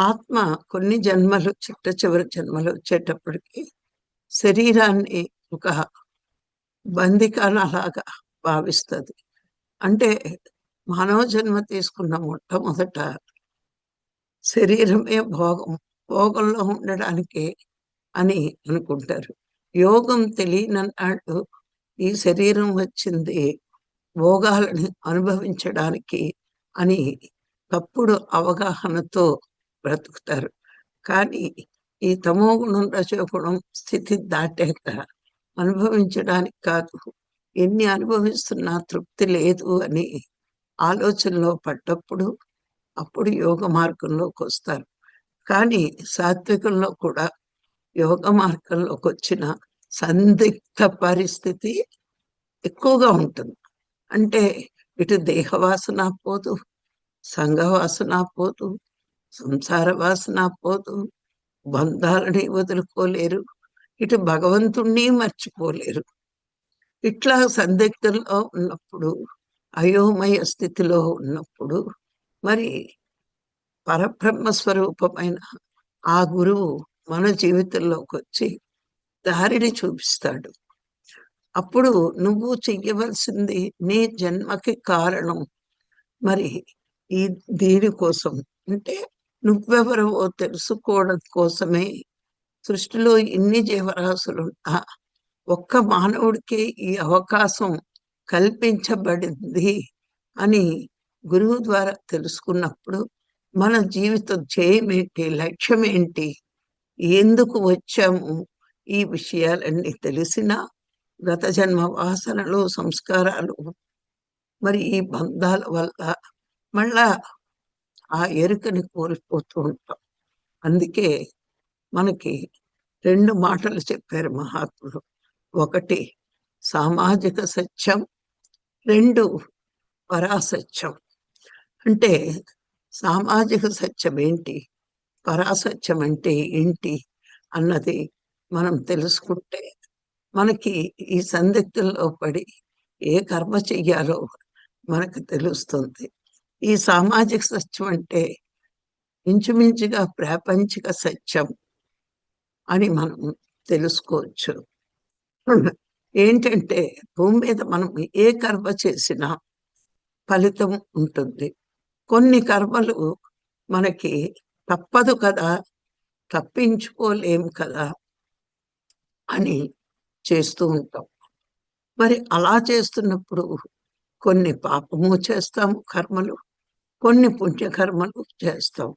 ఆత్మ కొన్ని జన్మలు చిట్ట చివరి జన్మలు వచ్చేటప్పటికి శరీరాన్ని ఒక బందికానలాగా భావిస్తుంది. అంటే మానవ జన్మ తీసుకున్న మొట్టమొదట శరీరమే భోగం, భోగంలో ఉండడానికి అని అనుకుంటారు. యోగం తెలియనన్నాడు ఈ శరీరం వచ్చింది భోగాలని అనుభవించడానికి అని తప్పుడు అవగాహనతో బ్రతుకుతారు. కానీ ఈ తమోగుణం, రజోగుణం స్థితి దాటాక అనుభవించడానికి కాదు, ఎన్ని అనుభవిస్తున్నా తృప్తి లేదు అని ఆలోచనలో పడ్డప్పుడు అప్పుడు యోగ మార్గంలోకి వస్తారు. కానీ సాత్వికంలో కూడా యోగ మార్గంలోకి వచ్చిన సందిగ్ధ పరిస్థితి ఎక్కువగా ఉంటుంది. అంటే ఇటు దేహవాసన పోదు, సంఘవాసన పోదు, సంసార వాసన పోదు, బంధాలని వదులుకోలేరు, ఇటు భగవంతుణ్ణి మర్చిపోలేరు. ఇట్లా సందిగ్ధంలో ఉన్నప్పుడు, అయోమయ స్థితిలో ఉన్నప్పుడు మరి పరబ్రహ్మ స్వరూపమైన ఆ గురువు మన జీవితంలోకి వచ్చి దారిని చూపిస్తాడు. అప్పుడు నువ్వు చెయ్యవలసింది నీ జన్మకి కారణం మరి ఈ దీనికోసం, అంటే నువ్వెవరవో తెలుసుకోవడం కోసమే సృష్టిలో ఇన్ని జీవరాశులున్నా ఒక్క మానవుడికి ఈ అవకాశం కల్పించబడింది అని గురువు ద్వారా తెలుసుకున్నప్పుడు మన జీవిత ధ్యేయం ఏంటి, లక్ష్యం ఏంటి, ఎందుకు వచ్చాము, ఈ విషయాలన్నీ తెలిసినా గత జన్మ వాసనలు, సంస్కారాలు, మరి ఈ బంధాల వల్ల మళ్ళా ఆ ఎరుకని కోల్పోతూ ఉంటాం. అందుకే మనకి రెండు మాటలు చెప్పారు మహాత్ములు. ఒకటి సామాజిక సత్యం, రెండు పరాసత్యం. అంటే సామాజిక సత్యం ఏంటి, పరాసత్యం అంటే ఏంటి అన్నది మనం తెలుసుకుంటే మనకి ఈ సందిగ్ధంలో పడి ఏ కర్మ చెయ్యాలో మనకు తెలుస్తుంది. ఈ సామాజిక సత్యం అంటే ఇంచుమించుగా ప్రాపంచిక సత్యం అని మనం తెలుసుకోవచ్చు. ఏంటంటే భూమి మీద మనం ఏ కర్మ చేసినా ఫలితం ఉంటుంది. కొన్ని కర్మలు మనకి తప్పదు కదా, తప్పించుకోలేం కదా అని చేస్తూ ఉంటాం. మరి అలా చేస్తున్నప్పుడు కొన్ని పాపము చేస్తాము కర్మలు, కొన్ని పుణ్యకర్మలు చేస్తాం.